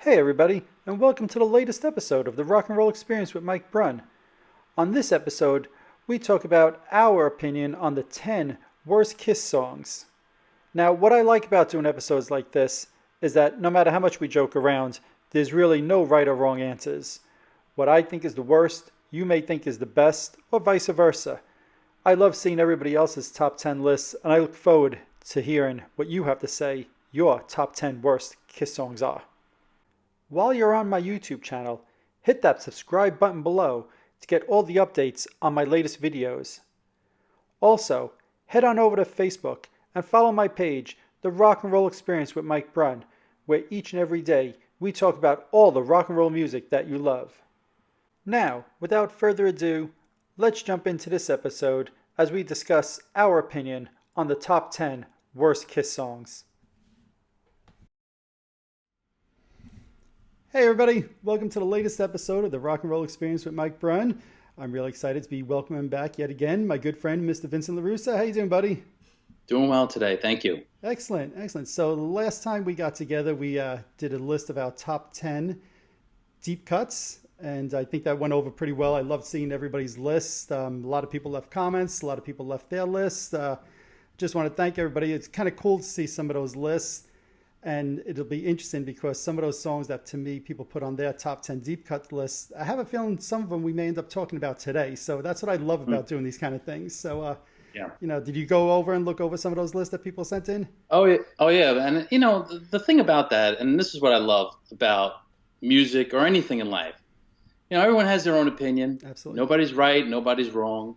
Hey everybody, and welcome to the latest episode of the Rock and Roll Experience with Mike Brunn. On this episode, we talk about our opinion on the 10 worst Kiss songs. Now, what I like about doing episodes like this is that no matter how much we joke around, there's really no right or wrong answers. What I think is the worst, you may think is the best, or vice versa. I love seeing everybody else's top 10 lists, and I look forward to hearing what you have to say your top 10 worst Kiss songs are. While you're on my YouTube channel, hit that subscribe button below to get all the updates on my latest videos. Also, head on over to Facebook and follow my page, The Rock and Roll Experience with Mike Brunn, where each and every day we talk about all the rock and roll music that you love. Now, without further ado, let's jump into this episode as we discuss our opinion on the top 10 worst Kiss songs. Hey everybody, welcome to the latest episode of the Rock and Roll Experience with Mike Brunn. I'm really excited to be welcoming back yet again my good friend, Mr. Vincent LaRussa. How you doing, buddy? Doing well today, thank you. Excellent, excellent. So the last time we got together, we did a list of our top 10 deep cuts, and I think that went over pretty well. I loved seeing everybody's list. A lot of people left comments, a lot of people left their list. Just want to thank everybody. It's kind of cool to see some of those lists. And it'll be interesting because some of those songs that, to me, people put on their top 10 deep cut lists, I have a feeling some of them we may end up talking about today. So that's what I love about doing these kind of things. So, did you go over and look over some of those lists that people sent in? Oh yeah. And, the thing about that, and this is what I love about music or anything in life, everyone has their own opinion. Absolutely. Nobody's right, nobody's wrong.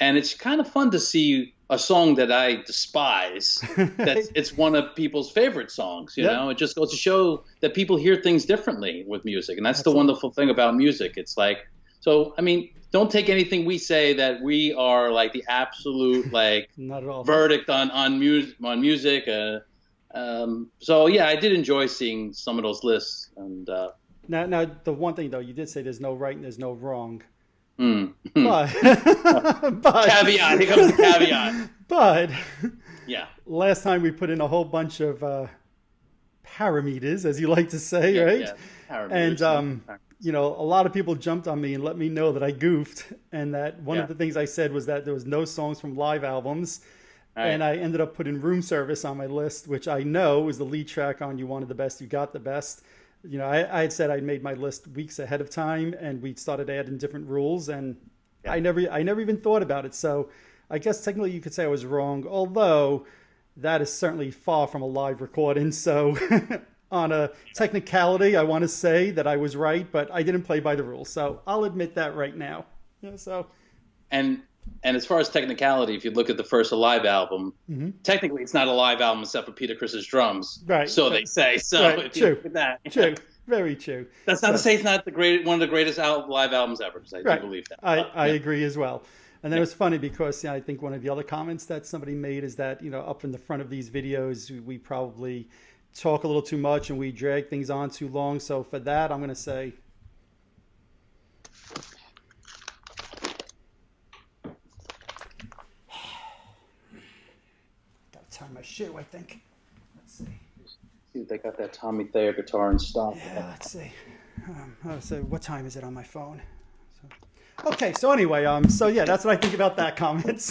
And it's kind of fun to see a song that I despise, it's one of people's favorite songs, you know? It just goes to show that people hear things differently with music. And that's the wonderful thing about music. It's like, don't take anything we say that we are like the absolute, Not at all. verdict on music. So yeah, I did enjoy seeing some of those lists. And Now, the one thing, though, you did say there's no right and there's no wrong. But But caveat, here comes the caveat. But Yeah. last time we put in a whole bunch of parameters, as you like to say, right? Yeah. And a lot of people jumped on me and let me know that I goofed, and that one of the things I said was that there was no songs from live albums. Right. And I ended up putting Room Service on my list, which I know is the lead track on You Wanted the Best, You Got the Best. I had said I'd made my list weeks ahead of time, and we started adding different rules, and I never even thought about it. So I guess technically you could say I was wrong, although that is certainly far from a live recording. So on a technicality, I want to say that I was right, but I didn't play by the rules. So I'll admit that right now. And as far as technicality, if you look at the first Alive album, technically it's not a live album except for Peter Chris's drums. Right. So they say. So right. if you True. look at that, True. Very true. That's not to say it's not one of the greatest live albums ever, because I do believe that. I agree as well. And then it was funny because I think one of the other comments that somebody made is that, up in the front of these videos, we probably talk a little too much and we drag things on too long. So for that, I'm going to say... Time my shoe, I think. Let's see. See if they got that Tommy Thayer guitar in stock. Yeah, let's see. So what time is it on my phone? So anyway, that's what I think about that comment.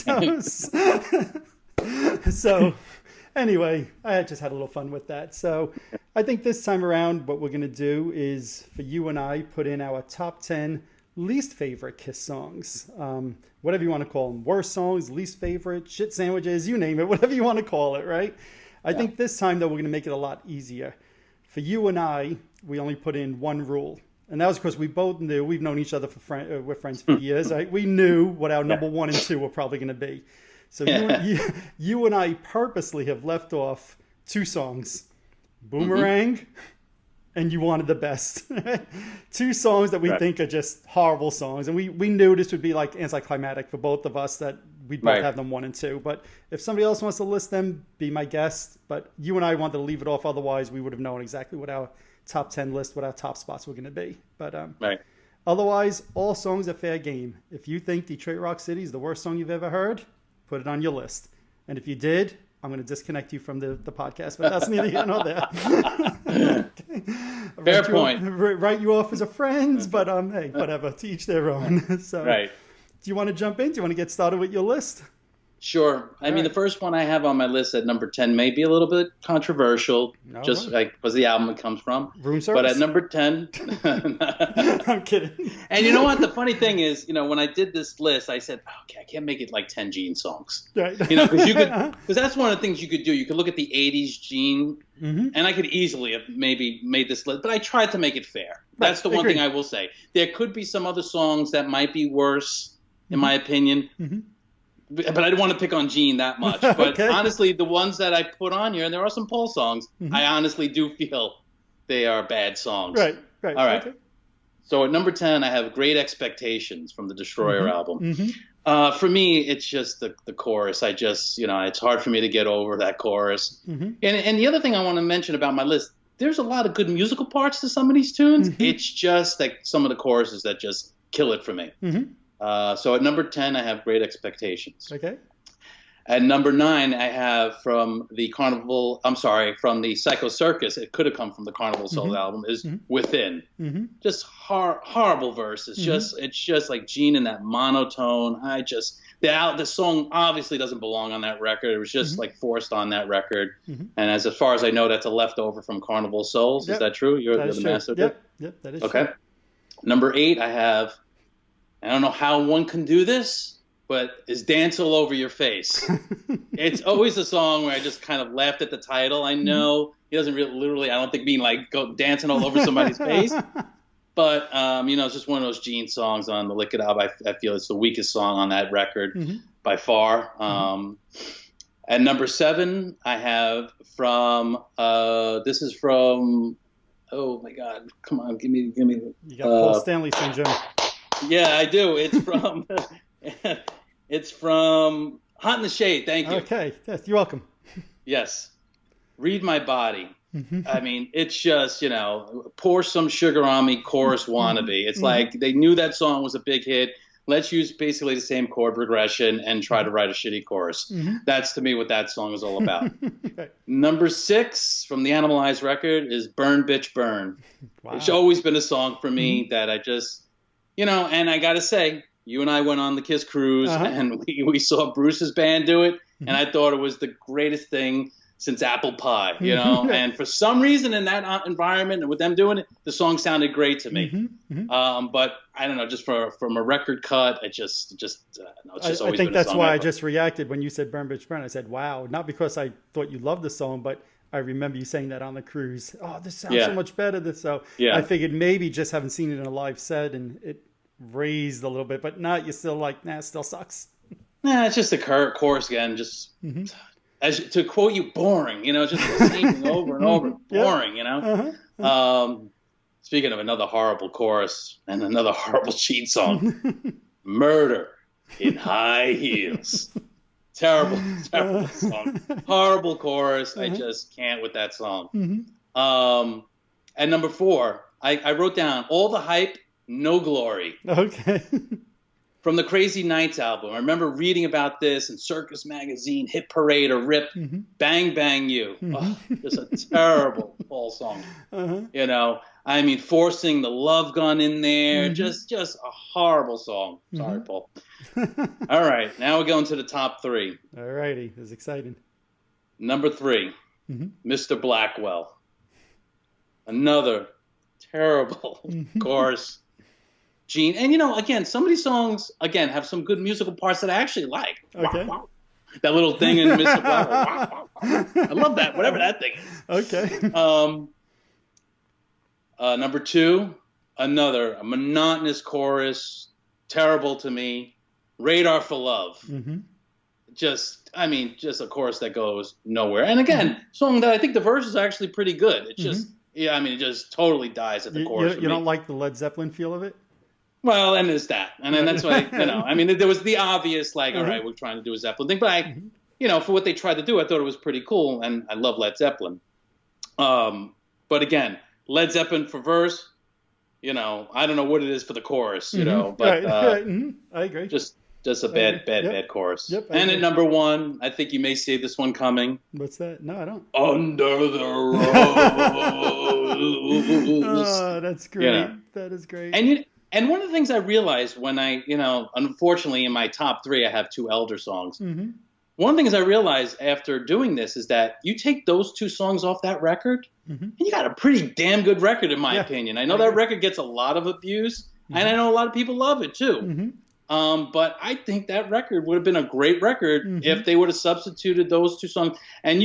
So anyway, I just had a little fun with that. So I think this time around, what we're going to do is for you and I put in our top 10 least favorite Kiss songs, whatever you want to call them, worst songs, least favorite, shit sandwiches, you name it, whatever you want to call it, right? I think this time, though, we're going to make it a lot easier. For you and I, we only put in one rule, and that was because we both knew, we've known each other we're friends for years, right? We knew what our number 1 and 2 were probably going to be. So you and I purposely have left off 2 songs, Boomerang and You Wanted the Best. 2 songs that we think are just horrible songs. And we knew this would be like anticlimactic for both of us, that we'd both have them 1 and 2. But if somebody else wants to list them, be my guest. But you and I wanted to leave it off. Otherwise, we would have known exactly what our top 10 list, what our top spots were going to be. But otherwise, all songs are fair game. If you think Detroit Rock City is the worst song you've ever heard, put it on your list. And if you did, I'm going to disconnect you from the podcast, but that's neither here nor there. Fair point. Write you off as a friend, but hey, whatever. To each their own. So, Right. do you want to jump in? Do you want to get started with your list? Sure. I mean, the first one I have on my list at number 10 may be a little bit controversial, like because the album it comes from. Room service. But at number 10, I'm kidding. And you know what? The funny thing is, when I did this list, I said, okay, I can't make it like 10 Gene songs. Right. Because that's one of the things you could do. You could look at the 80s Gene, and I could easily have maybe made this list, but I tried to make it fair. That's the one thing I will say. There could be some other songs that might be worse, in my opinion. But I don't want to pick on Gene that much. But honestly, the ones that I put on here, and there are some Paul songs, I honestly do feel they are bad songs. Right. All right. Okay. So at number 10, I have Great Expectations from the Destroyer album. For me, it's just the chorus. I just, it's hard for me to get over that chorus. And the other thing I want to mention about my list, there's a lot of good musical parts to some of these tunes. It's just like some of the choruses that just kill it for me. So at number 10, I have Great Expectations. Okay. At number 9, I have from the Psycho Circus, it could have come from the Carnival solo album, is Within. Just horrible verses. It's just like Gene in that monotone. The song obviously doesn't belong on that record. It was just like forced on that record. And as far as I know, that's a leftover from Carnival Souls. Is that true? You're the master. Yep, that is true. Okay. Number 8, I have, I don't know how one can do this, but is Dance All Over Your Face. It's always a song where I just kind of laughed at the title. I know he doesn't literally, I don't think mean like go dancing all over somebody's face. But, it's just one of those Gene songs on the Lick It Up. I feel it's the weakest song on that record by far. At number 7, I have from, this is from, oh my God, come on, give me. You got Paul Stanley syndrome. Yeah, I do. It's from Hot in the Shade. Thank you. Okay. Yes, you're welcome. Yes. Read My Body. I mean, it's just, pour some sugar on me, chorus wannabe. It's like they knew that song was a big hit. Let's use basically the same chord progression and try to write a shitty chorus. That's to me what that song is all about. Number 6 from the Animalize record is Burn Bitch Burn. Wow. It's always been a song for me that I just, and I got to say, you and I went on the Kiss cruise and we saw Bruce's band do it. And I thought it was the greatest thing since apple pie, and for some reason in that environment and with them doing it, the song sounded great to me. But I don't know, just from a record cut, it's just always I think been that's a song why I just reacted when you said Burn Bitch Burn. I said, wow, not because I thought you loved the song, but I remember you saying that on the cruise. Oh, this sounds so much better. So I figured maybe just haven't seen it in a live set and it raised a little bit, but not, you're still like, nah, it still sucks. Nah, it's just the chorus again, just as to quote you, boring, just the same thing over and over, boring, Speaking of another horrible chorus and another horrible Gene song, Murder in High Heels. Terrible song. Horrible chorus. I just can't with that song. At number 4, I wrote down All the Hype, No Glory. Okay. From the Crazy Nights album. I remember reading about this in Circus magazine, Hit Parade or Rip, Bang Bang You. Oh, just a terrible Paul song. I mean, forcing the love gun in there, just a horrible song. Sorry, Paul. All right, now we're going to the top 3. All righty, this is exciting. Number 3, Mr. Blackwell. Another terrible chorus. Gene, and again, some of these songs have some good musical parts that I actually like. Okay. Wow. That little thing in Mr. Blackwell. Wow. I love that, whatever that thing is. Okay. Number 2, a monotonous chorus, terrible to me. Radar for Love. Just a chorus that goes nowhere. And again, song that I think the verse is actually pretty good. It's just, it just totally dies at the chorus. You don't like the Led Zeppelin feel of it? Well, and there's that. And then that's why, there was the obvious, like, all right, we're trying to do a Zeppelin thing. But for what they tried to do, I thought it was pretty cool. And I love Led Zeppelin. But again, Led Zeppelin for verse, I don't know what it is for the chorus, but I agree. Just Just a bad chorus. Yep. And at number one, I think you may see this one coming. What's that? No, I don't. Under the Rose. Oh, that's great. Yeah. That is great. And one of the things I realized when unfortunately in my top three, I have two Elder songs. Mm-hmm. One of the things I realized after doing this is that you take those two songs off that record, and you got a pretty damn good record, in my opinion. I know that record gets a lot of abuse, and I know a lot of people love it too. But I think that record would have been a great record if they would have substituted those two songs. And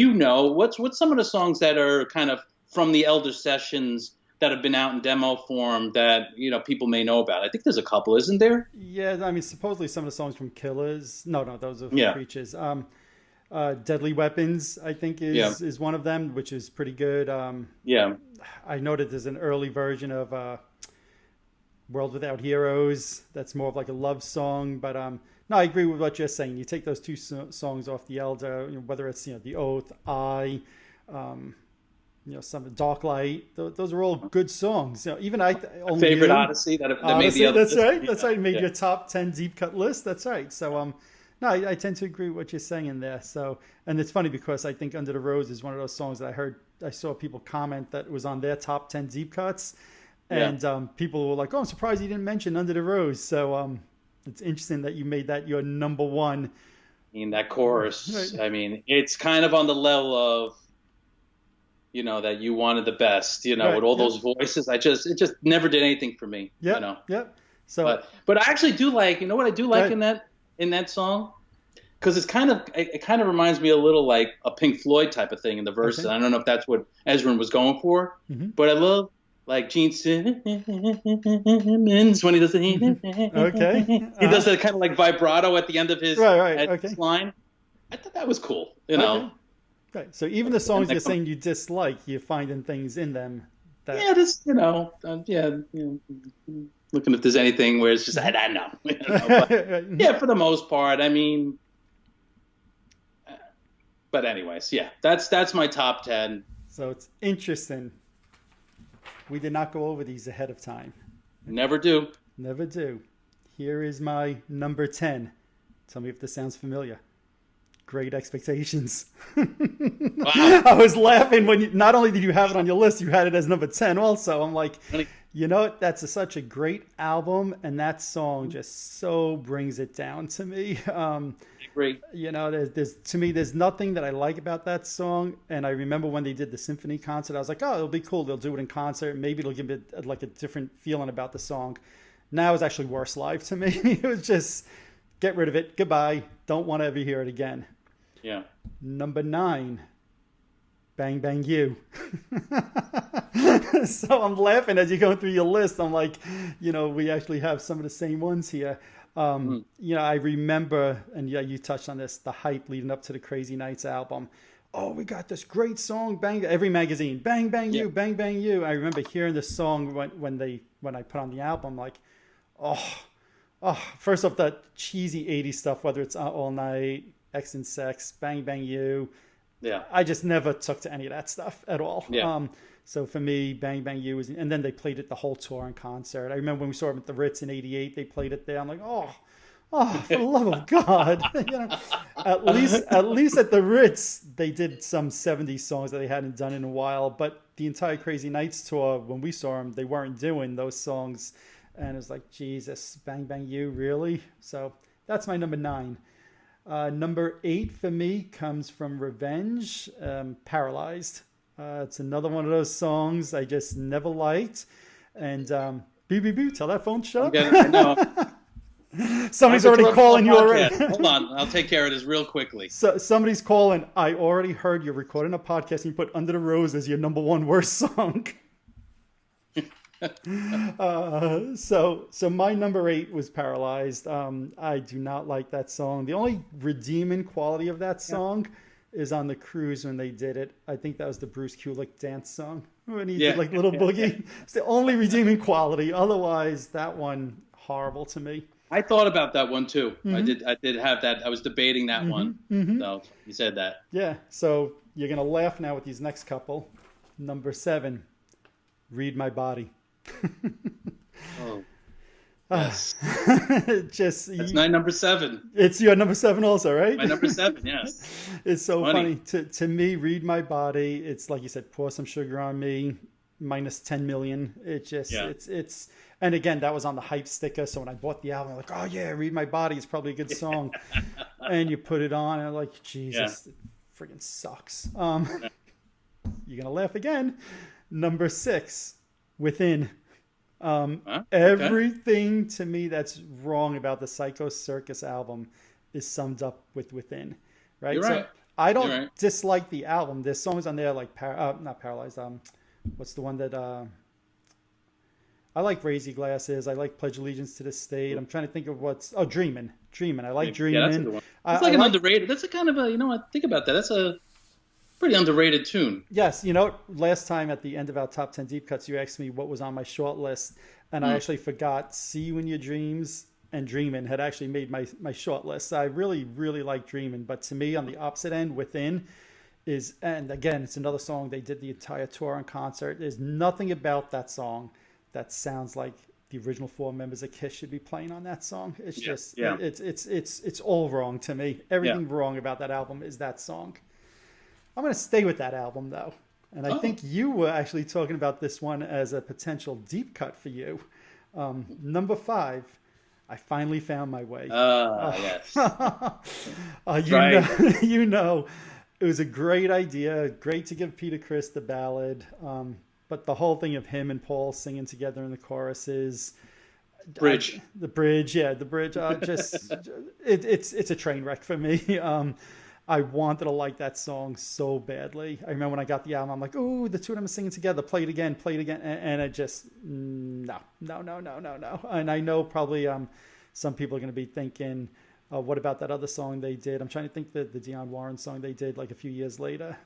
what's some of the songs that are kind of from the Elder sessions that have been out in demo form that people may know about? I think there's a couple, isn't there? Yeah, I mean, supposedly some of the songs from Killers. No, those are from Creatures. Deadly Weapons, I think, is one of them, which is pretty good. I noted there's an early version of World Without Heroes that's more of like a love song. But no, I agree with what you're saying. You take those two songs off the Elder, whether it's The Oath, some Dark Light. Those are all good songs. Even favorite Odyssey that made the other. That's right. That's right. Made your top 10 deep cut list. That's right. So no, I tend to agree with what you're saying in there. So, and it's funny because I think Under the Rose is one of those songs that I saw people comment that was on their top 10 deep cuts, and people were like, "Oh, I'm surprised you didn't mention Under the Rose." So it's interesting that you made that your number one. I mean, that chorus. Right. I mean, it's kind of on the level of. That you wanted the best, with all those voices. It just never did anything for me. Yeah. So, but I actually do like, what I do like in that song, because it kind of reminds me a little like a Pink Floyd type of thing in the verses. Okay. I don't know if that's what Ezrin was going for, but I love like Gene Simmons when he does the he does that kind of like vibrato at the end of his line. I thought that was cool, Okay, so even the songs you're saying you dislike, you're finding things in them that... Yeah, just, looking if there's anything where it's just, I don't know. But, for the most part, I mean... But anyways, that's my top 10. So it's interesting. We did not go over these ahead of time. Never do. Never do. Here is my number 10. Tell me if this sounds familiar. Great Expectations. Wow. I was laughing when not only did you have it on your list, you had it as number 10 also. I'm like, that's such a great album, and that song just so brings it down to me. Great. There's nothing that I like about that song, and I remember when they did the symphony concert, I was like, oh, it'll be cool. They'll do it in concert. Maybe it'll give it like a different feeling about the song. Now it's actually worse live to me. It was just, get rid of it. Goodbye. Don't want to ever hear it again. Yeah. Number 9, Bang Bang You. So I'm laughing as you're going through your list. I'm like, we actually have some of the same ones here. I remember, and you touched on this, the hype leading up to the Crazy Nights album. Oh, we got this great song, Bang, every magazine, Bang Bang You, Bang Bang You. I remember hearing this song when I put on the album, like, first off, that cheesy 80s stuff, whether it's All Night, X and Sex, Bang Bang You. Yeah. I just never took to any of that stuff at all. Yeah. So for me, Bang Bang You was, and then they played it the whole tour in concert. I remember when we saw them at the Ritz in '88, they played it there. I'm like, oh, for the love of God. At least at the Ritz, they did some 70s songs that they hadn't done in a while. But the entire Crazy Nights tour, when we saw them, they weren't doing those songs. And it was like, Jesus, Bang Bang You, really? So that's my number 9. Number 8 for me comes from Revenge, Paralyzed. It's another one of those songs I just never liked. And boo, tell that phone shut up. I know. Somebody's already calling you already. Hold on, I'll take care of this real quickly. So somebody's calling. I already heard you're recording a podcast and you put Under the Rose as your number 1 worst song. So my number 8 was Paralyzed. I do not like that song. The only redeeming quality of that song is on the cruise when they did it. I think that was the Bruce Kulick dance song when he did like Little Boogie. It's the only redeeming quality. Otherwise, that one horrible to me. I thought about that one too. Mm-hmm. I did have that. I was debating that one. Mm-hmm. So you said that. Yeah. So you're gonna laugh now with these next couple. Number 7, Read My Body. Yes. Just That's my number 7. it's your number 7 also, right? My number 7, yes. It's so funny. To me, Read My Body, it's like you said, Pour Some Sugar on Me, minus 10 million. It just, it's, and again, that was on the hype sticker. So when I bought the album, I'm like, oh yeah, Read My Body is probably a good song. And you put it on and I'm like, Jesus, it freaking sucks. You're going to laugh again. Number 6, Within. Everything to me that's wrong about the Psycho Circus album is summed up with Within, right? You're so right. I don't dislike the album. There's songs on there like not Paralyzed. What's the one that I like? Raise Your Glasses. I like Pledge Allegiance to the State. I'm trying to think of Dreamin'. I like Dreamin'. Yeah, that's a good one. It's like an underrated. That's a kind of a, I think about that. That's a pretty underrated tune. Yes, last time at the end of our top 10 deep cuts, you asked me what was on my short list, and I actually forgot See You in Your Dreams and Dreamin' had actually made my short list. I really, really like Dreamin', but to me, on the opposite end, Within is, and again, it's another song they did the entire tour and concert. There's nothing about that song that sounds like the original 4 members of Kiss should be playing on that song. It's it's all wrong to me. Everything wrong about that album is that song. I'm going to stay with that album, though. And I think you were actually talking about this one as a potential deep cut for you. Number 5, I Finally Found My Way. Yes. It was a great idea. Great to give Peter Criss the ballad. But the whole thing of him and Paul singing together in the choruses. The bridge. It's a train wreck for me. I wanted to like that song so badly. I remember when I got the album, I'm like, "Ooh, the two of them are singing together. Play it again." And I just no. And I know probably some people are going to be thinking, "What about that other song they did?" I'm trying to think the Dionne Warren song they did like a few years later.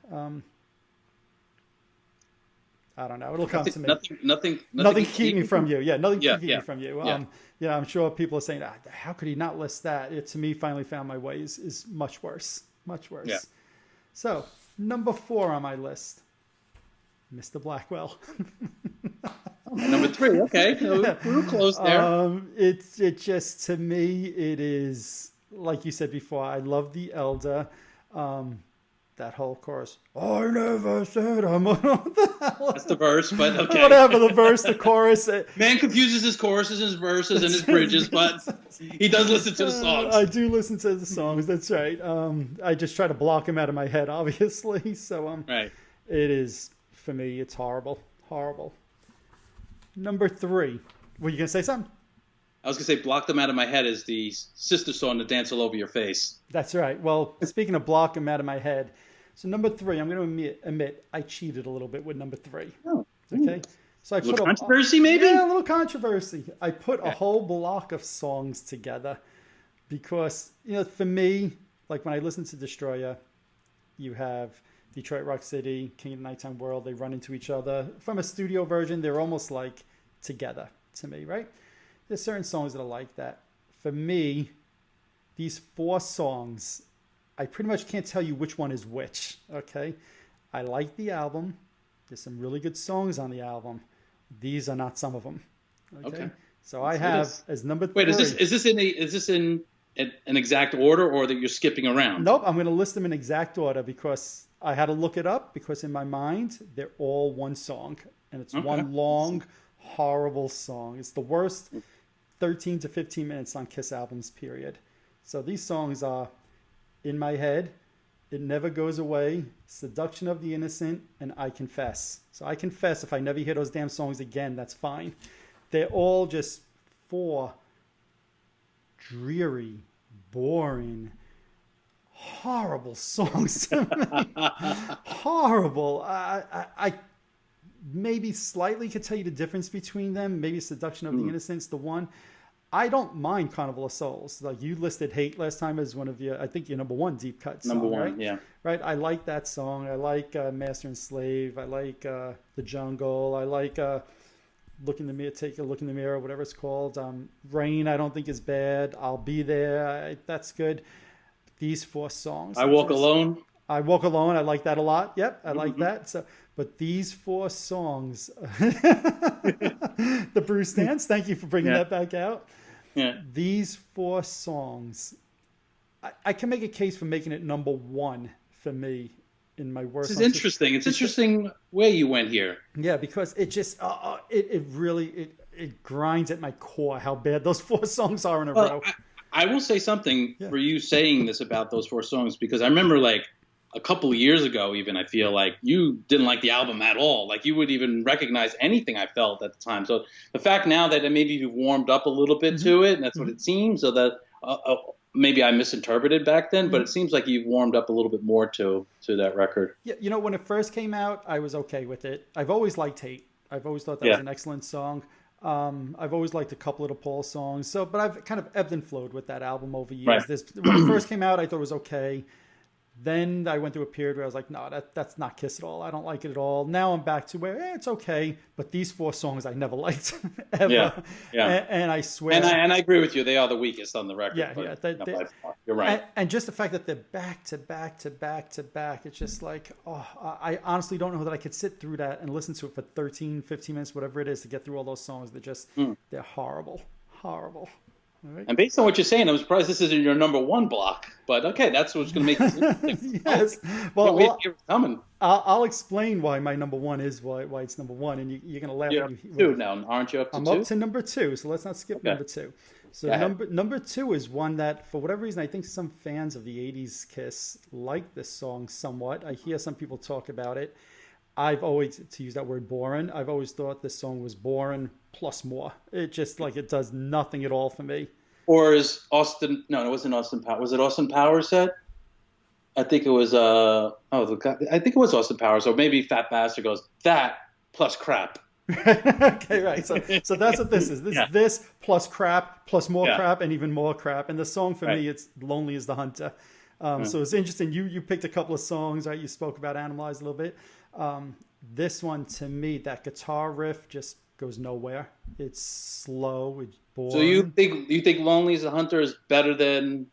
I don't know. It'll come to me. Nothing keep me from you. Yeah, nothing keep me from you. I'm sure people are saying, "How could he not list that?" It, to me, Finally Found My Way is much worse. Much worse. Yeah. So, number 4 on my list, Mr. Blackwell. Number 3, okay. So we were close there. It just, to me, it is, like you said before, I love The Elder. That whole chorus, I never said I'm what the hell? That's the verse, but okay. Whatever, the verse, the chorus. Man confuses his choruses, his verses, and his bridges, but he does listen to the songs. I do listen to the songs, that's right. I just try to block them out of my head, obviously. So right. It is, for me, it's horrible. Horrible. Number 3. Were you going to say something? I was going to say Block Them Out of My Head is the sister song to Dance All Over Your Face. That's right. Well, speaking of Block Them Out of My Head, so number 3, I'm going to admit I cheated a little bit with number 3. Oh. Okay. So I put controversy, maybe? Yeah, a little controversy. I put a whole block of songs together because, for me, like when I listen to Destroyer, you have Detroit Rock City, King of the Nighttime World, they run into each other. From a studio version, they're almost like together to me, right? There's certain songs that are like that. For me, these 4 songs, I pretty much can't tell you which one is which, okay? I like the album. There's some really good songs on the album. These are not some of them. Okay. So I have as number 3. Wait, is this in an exact order or that you're skipping around? Nope, I'm going to list them in exact order because I had to look it up because in my mind, they're all one song. And it's one long, horrible song. It's the worst 13 to 15 minutes on Kiss albums, period. So these songs are In My Head, It Never Goes Away, Seduction of the Innocent, and I Confess. So I confess if I never hear those damn songs again, that's fine. They're all just 4 dreary, boring, horrible songs to me. Horrible. I maybe slightly could tell you the difference between them. Maybe Seduction of the Innocent's the one. I don't mind Carnival of Souls. Like you listed Hate last time as one of your, I think your number 1 deep cut song, number 1, right? yeah. Right. I like that song. I like Master and Slave. I like The Jungle. I like Look in the Mirror, Take a Look in the Mirror, whatever it's called. Rain, I don't think is bad. I'll Be There. That's good. These 4 songs. I Walk Alone. I Walk Alone. I like that a lot. Yep. I like that. So, but these 4 songs, the Bruce dance, thank you for bringing that back out. Yeah. These four songs, I can make a case for making it number one for me in my worst This is songs. interesting. It's interesting where you went here. Yeah, because it just it really it grinds at my core how bad those four songs are in a row. I will say something for you saying this about those four songs, because I remember like a couple of years ago, even, I feel like you didn't like the album at all. Like you would even recognize anything I felt at the time. So the fact now that maybe you've warmed up a little bit to it, and that's what it seems, so that maybe I misinterpreted back then, but it seems like you've warmed up a little bit more to that record. Yeah, you know, when it first came out, I was okay with it. I've always liked Hate. I've always thought that was an excellent song. I've always liked a couple of the Paul songs. So, but I've kind of ebbed and flowed with that album over years. Right. When it first came out, I thought it was okay. Then I went through a period where I was like, no, that's not Kiss at all. I don't like it at all. Now I'm back to where it's okay. But these four songs I never liked ever. Yeah. And I swear. And I agree with you. They are the weakest on the record. Yeah. You're right. And just the fact that they're back to back to back to back, it's just like, I honestly don't know that I could sit through that and listen to it for 13, 15 minutes, whatever it is, to get through all those songs. They're horrible. Horrible. Right. And based on what you're saying, I'm surprised this isn't your number one block. But okay, that's what's going to make this interesting. Yes. Well, coming. I'll explain why my number one is why it's number one, and you're going to laugh. You're two now, aren't you? Up to I'm two? up to number two, so let's not skip number two. So number two is one that, for whatever reason, I think some fans of the '80s Kiss like this song somewhat. I hear some people talk about it. I've always, to use that word, boring. I've always thought this song was boring plus more. It just like it does nothing at all for me. Or is Austin? No, it wasn't Austin Powers. Was it Austin Powers said? I think it was. I think it was Austin Powers. Or maybe Fat Bastard goes that plus crap. Okay, right. So that's what this is. This plus crap plus more crap and even more crap. And the song for me, it's "Lonely as the Hunter." So it's interesting. You picked a couple of songs, right? You spoke about Animalize a little bit. This one, to me, that guitar riff just goes nowhere. It's slow. It's boring. So you think "Lonely as the Hunter" is better than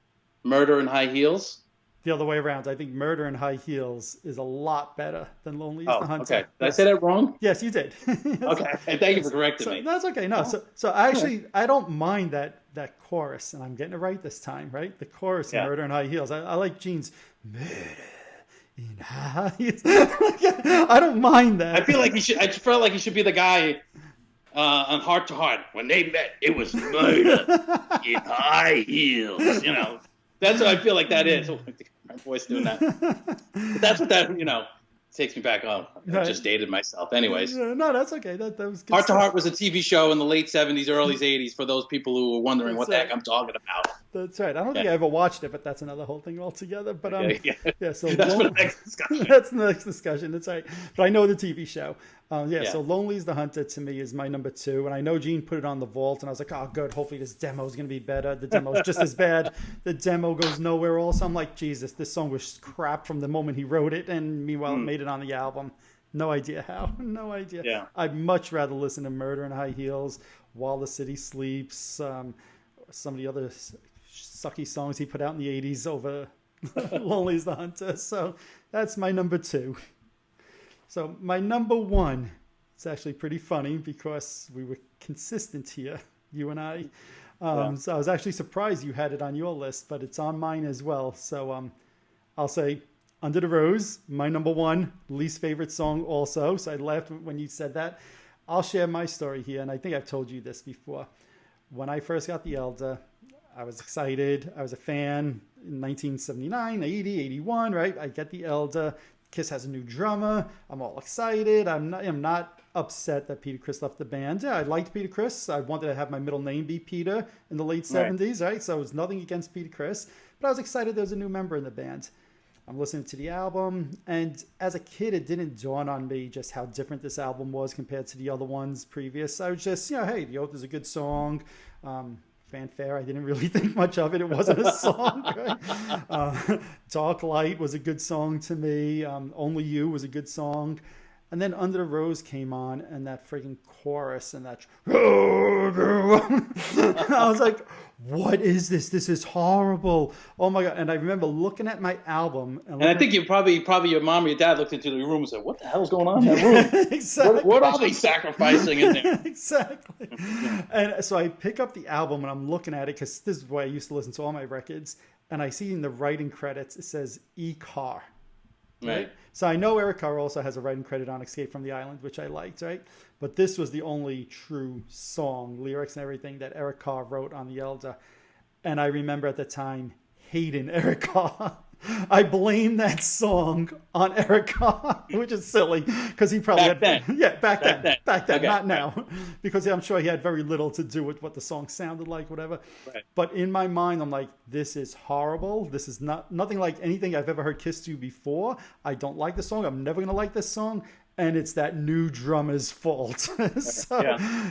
"Murder in High Heels"? The other way around. I think "Murder in High Heels" is a lot better than "Lonely as the Hunter." Okay. Did I say that wrong? Yes, you did. Okay. And thank you for correcting me. That's okay. No. So actually, I don't mind that chorus, and I'm getting it right this time, right? The chorus in "Murder in High Heels." I like Gene's "Murder in High Heels." I don't mind that. I felt like he should be the guy on Heart to Heart. When they met, it was murder in high heels. You know, that's what I feel like that is. My voice doing that. But that's what that takes me back. Oh, I just dated myself. Anyways. No, that's okay. That was good. Heart to Heart was a TV show in the late 70s, early 80s for those people who were wondering what the heck I'm talking about. That's right. I don't think I ever watched it, but that's another whole thing altogether. But so that's for the next discussion. That's the next discussion. That's right. But I know the TV show. So "Lonely's the Hunter" to me is my number two, and I know Gene put it on the vault, and I was like, oh, good. Hopefully this demo is going to be better. The demo's just as bad. The demo goes nowhere. Also, I'm like, Jesus, this song was crap from the moment he wrote it, and meanwhile it made it on the album. No idea how. No idea. Yeah. I'd much rather listen to "Murder in High Heels," "While the City Sleeps," some of the other sucky songs he put out in the 80s over "Lonely's the Hunter." So that's my number two. So my number one, it's actually pretty funny because we were consistent here, you and I. So I was actually surprised you had it on your list, but it's on mine as well. So I'll say "Under the Rose," my number one, least favorite song also. So I laughed when you said that. I'll share my story here, and I think I've told you this before. When I first got the Elder, I was excited. I was a fan in 1979, 80, 81, right? I get the Elder. Kiss has a new drummer. I'm all excited. I'm not upset that Peter Criss left the band. Yeah, I liked Peter Criss. I wanted to have my middle name be Peter in the late 70s, right? So it was nothing against Peter Criss. But I was excited there was a new member in the band. I'm listening to the album, and as a kid, it didn't dawn on me just how different this album was compared to the other ones previous. I was just, hey, The Oath is a good song. Fanfare, I didn't really think much of it. It wasn't a song. Right? Dark Light was a good song to me. Only You was a good song. And then Under the Rose came on, and that freaking chorus and that. I was like, what is this? This is horrible. Oh my God. And I remember looking at my album. And I think you probably your mom or your dad looked into the room and said, what the hell's going on in that room? Exactly. What are they sacrificing in there? Exactly. And so I pick up the album and I'm looking at it because this is where I used to listen to all my records. And I see in the writing credits, it says E-Car. Right. So I know Eric Carr also has a writing credit on Escape from the Island, which I liked, right? But this was the only true song, lyrics and everything that Eric Carr wrote on the Elder. And I remember at the time hating Eric Carr. I blame that song on Eric Carr, which is silly because he probably back then, okay. Not now, because I'm sure he had very little to do with what the song sounded like, whatever. Right. But in my mind, I'm like, this is horrible. This is nothing like anything I've ever heard Kiss do before. I don't like the song. I'm never gonna like this song. And it's that new drummer's fault.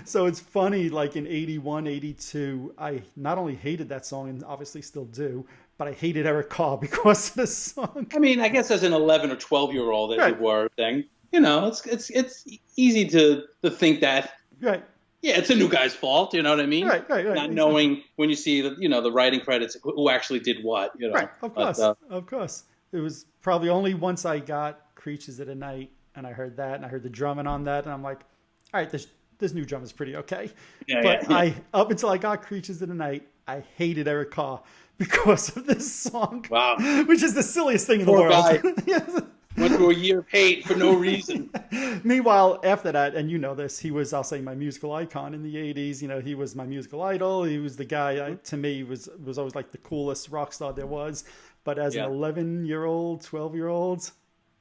So it's funny, like in 81, 82, I not only hated that song and obviously still do, but I hated Eric Carr because of this song. I mean, I guess as an 11 or 12-year-old, as you were, thing, it's easy to think that, right? Yeah, it's a new guy's fault. You know what I mean? Right. Not knowing when you see the writing credits, who actually did what. Right. Of course. It was probably only once I got Creatures of the Night and I heard that and I heard the drumming on that and I'm like, all right, this new drum is pretty okay. I up until I got Creatures of the Night, I hated Eric Carr because of this song. Wow. Which is the silliest thing in the world. Yes. Went through a year of hate for no reason. Meanwhile, after that, and you know this, he was, I'll say, my musical icon in the 80s. He was my musical idol. He was the guy, to me, was always like the coolest rock star there was. But as an 11-year-old, 12-year-old,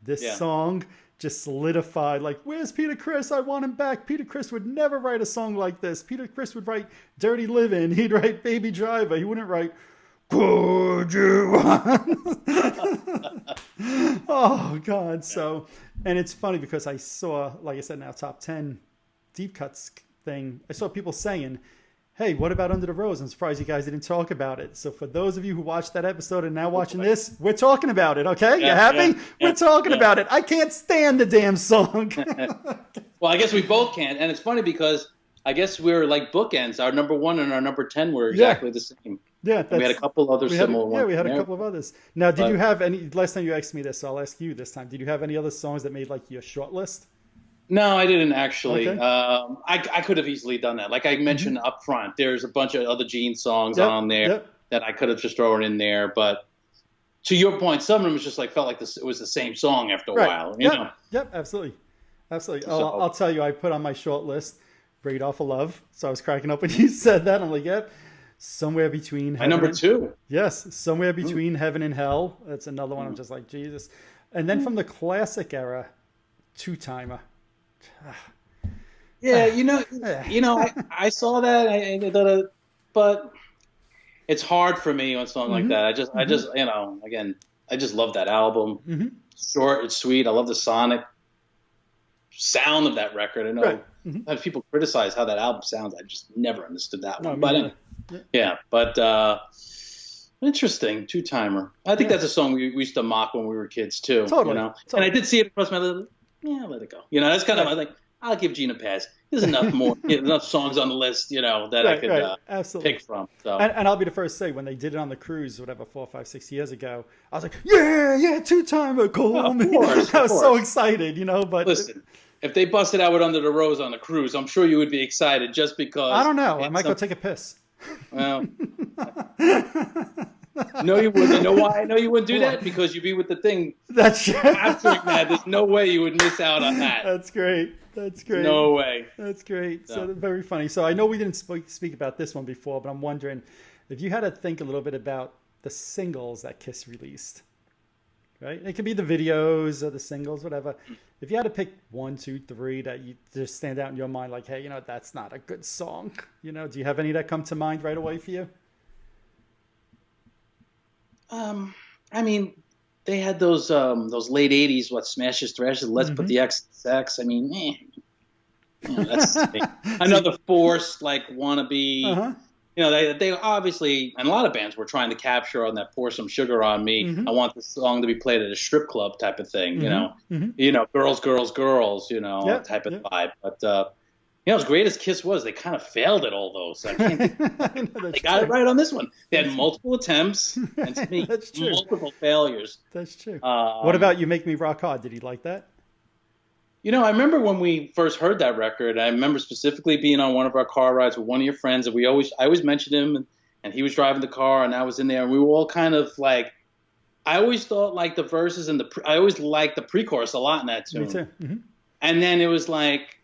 this song just solidified, like, where's Peter Criss? I want him back. Peter Criss would never write a song like this. Peter Criss would write Dirty Livin'. He'd write Baby Driver. He wouldn't write Could You? Oh, God. So, and it's funny because I saw, like I said, now Top 10 Deep Cuts thing. I saw people saying, hey, what about Under the Rose? I'm surprised you guys didn't talk about it. So for those of you who watched that episode and now watching this, we're talking about it, okay? You happy? We're talking about it. I can't stand the damn song. Well, I guess we both can't. And it's funny because I guess we're like bookends. Our number 1 and our number 10 were exactly the same. Yeah, we had a couple other similar ones. Yeah, we had a couple of others. Now, did you have any, last time you asked me this, so I'll ask you this time. Did you have any other songs that made like your short list? No, I didn't actually. Okay. I could have easily done that. Like I mentioned up front, there's a bunch of other Gene songs on there that I could have just thrown in there. But to your point, some of them just like felt like it was the same song after a while. You know? Yep, absolutely. I'll tell you, I put on my short list Braid Off of Love. So I was cracking up when you said that. I'm like, yep. Somewhere between my number 2. Yes, Somewhere Between Heaven and Hell. That's another one. I'm just like, Jesus. And then from the classic era, Two Timer. Yeah, I saw that. But it's hard for me on something like that. I just, again, I just love that album. Short, it's sweet. I love the sonic sound of that record. I know I've had people criticize how that album sounds. I just never understood that one. But interesting. Two Timer. I think that's a song we used to mock when we were kids too. Totally. And I did see it across my list. Yeah, let it go. That's kind of, I think, I'll give Gene a pass. There's enough enough songs on the list, that I could pick from. So. And I'll be the first to say, when they did it on the cruise, whatever, 4, 5, 6 years ago, I was like, yeah, Two Timer, call me. I was so excited, but. Listen, if they busted out with Under the Rose on the cruise, I'm sure you would be excited just because. I don't know. I might go take a piss. Well. No, you wouldn't. You know why I know you wouldn't do that? Because you'd be with the thing. That's after that. There's no way you would miss out on that. That's great. No way. That's great. So very funny. So I know we didn't speak about this one before, but I'm wondering if you had to think a little bit about the singles that Kiss released. Right? It could be the videos or the singles, whatever. If you had to pick 1, 2, 3 that you just stand out in your mind, like, hey, that's not a good song. Do you have any that come to mind right away for you? I mean, they had those late 80s, Smashes, Thrashes, Let's Put the X in Sex. I mean, that's another forced, like, wannabe, You know, they obviously, and a lot of bands were trying to capture on that "Pour Some Sugar on Me." Mm-hmm. I want this song to be played at a strip club type of thing. Mm-hmm. You know, girls, girls, girls. Yep, Type of yep. vibe. But as great as Kiss was, they kind of failed at all those. I can't think they got it right on this one. They had multiple attempts, and to me, That's true. multiple failures. That's true. What about You Make Me Rock Hard? Did he like that? I remember when we first heard that record. I remember specifically being on one of our car rides with one of your friends, and I always mentioned him, and he was driving the car, and I was in there, and we were all kind of like, I always thought like the verses and I always liked the pre-chorus a lot in that tune. Me too. Mm-hmm. And then it was like,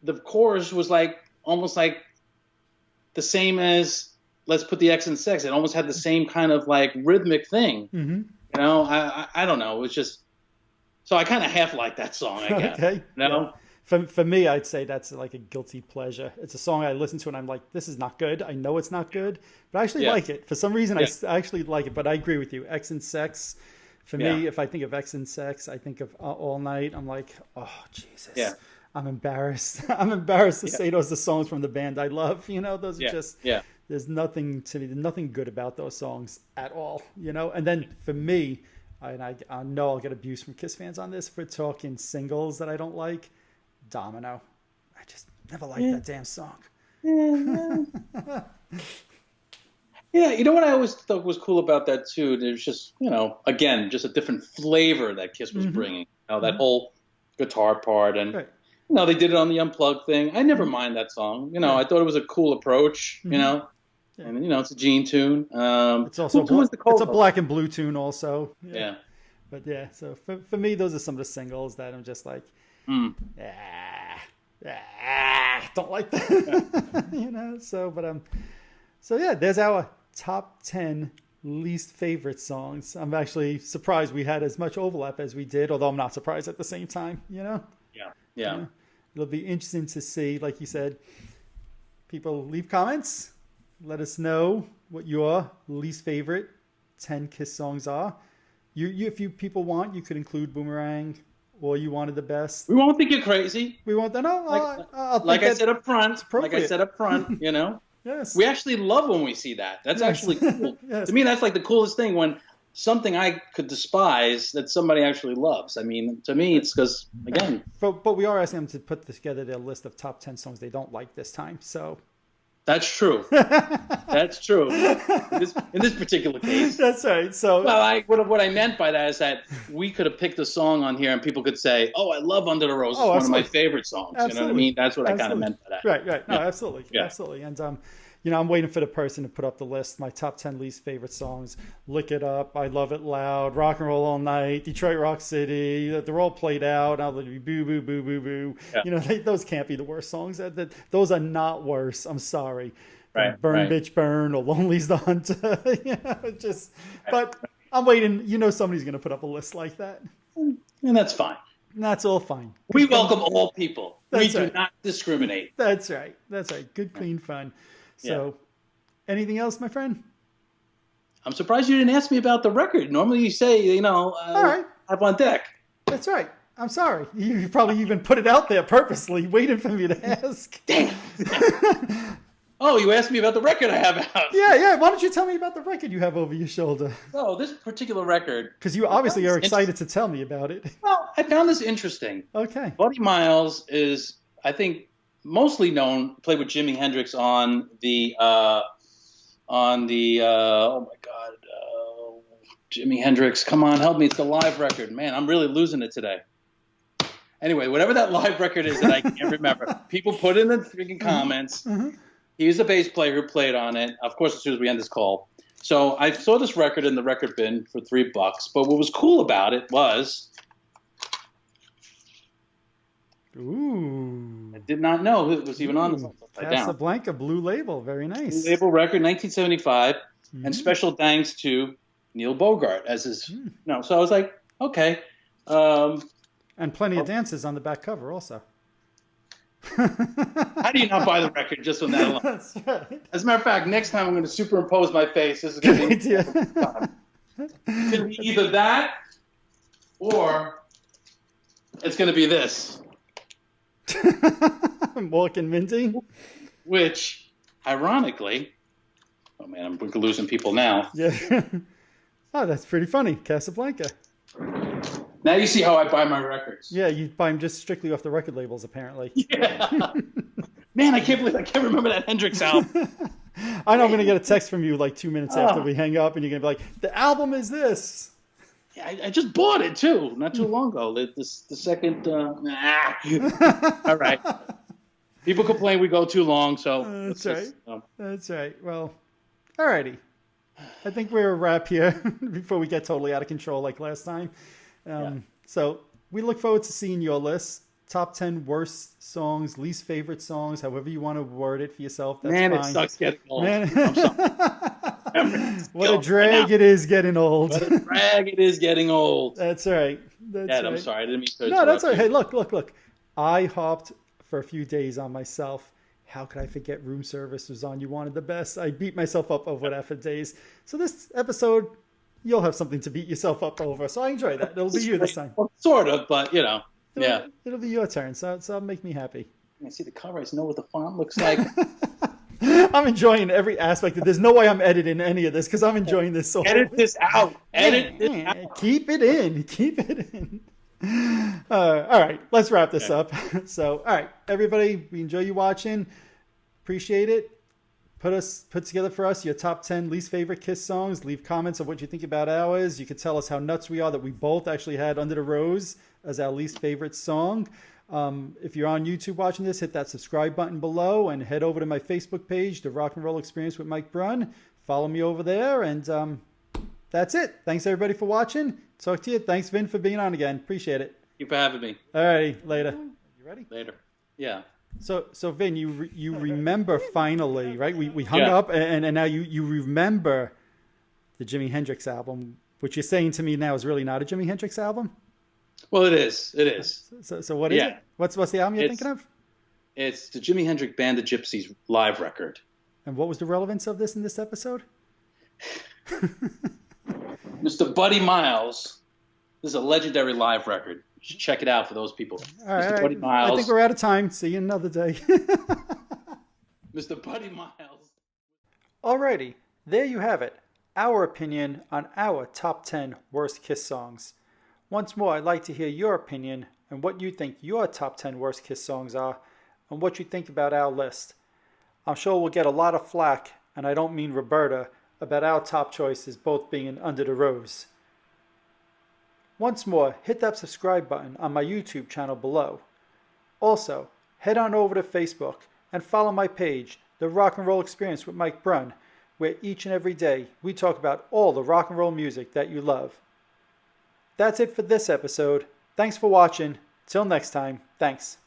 the chorus was like almost like the same as Let's Put the X in Sex. It almost had the same kind of like rhythmic thing. Mm-hmm. I don't know. It was just, so I kind of half like that song, I guess. Okay. Yeah. For me, I'd say that's like a guilty pleasure. It's a song I listen to and I'm like, this is not good. I know it's not good, but I actually like it. For some reason, I actually like it, but I agree with you. X and Sex, for me, if I think of X and Sex, I think of All Night. I'm like, oh, Jesus. Yeah. I'm embarrassed. I'm embarrassed to say those are songs from the band I love. Those are just, there's nothing good about those songs at all, And then for me, and I know I'll get abuse from Kiss fans on this, if we're talking singles that I don't like, Domino. I just never liked that damn song. Yeah, you know what I always thought was cool about that too? There's just, again, just a different flavor that Kiss was bringing. That whole guitar part, and they did it on the Unplugged thing. I never mind that song. I thought it was a cool approach. And it's a Gene tune. It's also it's a Black and Blue tune also. Yeah. But so for me, those are some of the singles that I'm just like, don't like that. So there's our top 10 least favorite songs. I'm actually surprised we had as much overlap as we did, although I'm not surprised at the same time. Yeah. It'll be interesting to see, like you said, people leave comments. Let us know what your least favorite 10 Kiss songs are. If you people want, you could include Boomerang, or you wanted the best. We won't think you're crazy. We won't. No, like I said up front. Yes. We actually love when we see that. That's actually cool. Yes. To me, that's like the coolest thing, when something I could despise that somebody actually loves. I mean, to me, it's because, again. But we are asking them to put together their list of top 10 songs they don't like this time. So. That's true. That's true. In this particular case. That's right. So. Well, what I meant by that is that we could have picked a song on here and people could say, "Oh, I love Under the Roses. It's one of my favorite songs." Absolutely. You know what I mean? That's what I kind of meant by that. Right. No, absolutely. Yeah. Absolutely. And I'm waiting for the person to put up the list. My top 10 least favorite songs: "Lick It Up," "I Love It Loud," "Rock and Roll All Night," "Detroit Rock City." They're all played out. I'll be boo boo boo boo boo. Yeah. Those can't be the worst songs. Those are not worse. I'm sorry. Right. Burn, Bitch, Burn, or Lonely's the Hunter. But I'm waiting. Somebody's going to put up a list like that. And that's fine. And that's all fine. We welcome all people. We do right. not discriminate. That's right. Good, clean fun. So, anything else, my friend? I'm surprised you didn't ask me about the record. Normally you say, all right, have on deck. That's right. I'm sorry. You probably even put it out there purposely, waiting for me to ask. Damn. Oh, you asked me about the record I have out. Yeah. Why don't you tell me about the record you have over your shoulder? Oh, this particular record. Because you obviously are excited to tell me about it. Well, I found this interesting. Okay. Buddy Miles is, I think, mostly known, played with Jimi Hendrix on the Jimi Hendrix, come on, help me, it's the live record. Man, I'm really losing it today. Anyway, whatever that live record is that I can't remember, people put in the freaking comments. Mm-hmm. He was the bass player who played on it, of course, as soon as we end this call. So I saw this record in the record bin for $3, but what was cool about it was, ooh, I did not know it was even on this. Casablanca, Blue Label, very nice. Blue Label record, 1975, and special thanks to Neil Bogart as his. So I was like, okay. And plenty of dances on the back cover also. How do you not buy the record just on that alone? That's right. As a matter of fact, next time I'm going to superimpose my face. This is going to be it's going to be either that or it's going to be this. Mork and Minty. Which, ironically, Oh man, we're losing people now. Yeah. Oh, that's pretty funny. Casablanca. Now you see how I buy my records. Yeah, you buy them just strictly off the record labels, apparently. Yeah. Man, I can't believe I can't remember that Hendrix album. I know I'm going to get a text from you like 2 minutes after we hang up, and you're going to be like, the album is this. Yeah, I just bought it too, not too long ago. The second. All right. People complain we go too long, so that's right. That's right. Well, alrighty. I think we're a wrap here before we get totally out of control like last time. So we look forward to seeing your list. Top 10 worst songs, least favorite songs, however you want to word it for yourself. That's Man, fine. it sucks getting old. Man. I'm sorry. What a drag it is getting old. What a drag it is getting old. That's right. That's Dad, right. I'm sorry. I didn't mean to No, that's all right. you. Hey, look. I hopped for a few days on myself. How could I forget Room Service was on You Wanted the Best? I beat myself up over that for days. So this episode, you'll have something to beat yourself up over. So I enjoy that. It'll be you this time. Well, sort of, but you know. It'll be your turn. So it'll make me happy. I see the cover. I know what the font looks like. I'm enjoying every aspect of this. No way I'm editing any of this because I'm enjoying this so Edit this out. Edit this out. Keep it in. Keep it in. All right, let's wrap this up. So, all right, everybody, we enjoy you watching. Appreciate it. Put together for us your top 10 least favorite Kiss songs. Leave comments of what you think about ours. You can tell us how nuts we are that we both actually had Under the Rose as our least favorite song. If you're on YouTube watching this, hit that subscribe button below and head over to my Facebook page, The Rock and Roll Experience with Mike Brunn. Follow me over there, and that's it. Thanks, everybody, for watching. Talk to you. Thanks, Vin, for being on again. Appreciate it. Thank you for having me. All righty, later. You ready? Later. Yeah. So Vin, you remember finally, right? We hung up, and now you remember the Jimi Hendrix album, which you're saying to me now is really not a Jimi Hendrix album? Well, it is. It is. So what is it? What's the album you're thinking of? It's the Jimi Hendrix Band of Gypsies live record. And what was the relevance of this in this episode? Mr. Buddy Miles. This is a legendary live record. You should check it out for those people. All right, Mr. Buddy Miles. I think we're out of time. See you another day. Mr. Buddy Miles. Alrighty, there you have it. Our opinion on our top 10 worst Kiss songs. Once more, I'd like to hear your opinion and what you think your top 10 worst Kiss songs are and what you think about our list. I'm sure we'll get a lot of flack, and I don't mean Roberta, about our top choices both being Under the Rose. Once more, hit that subscribe button on my YouTube channel below. Also, head on over to Facebook and follow my page, The Rock and Roll Experience with Mike Brunn, where each and every day we talk about all the rock and roll music that you love. That's it for this episode. Thanks for watching. Till next time, thanks.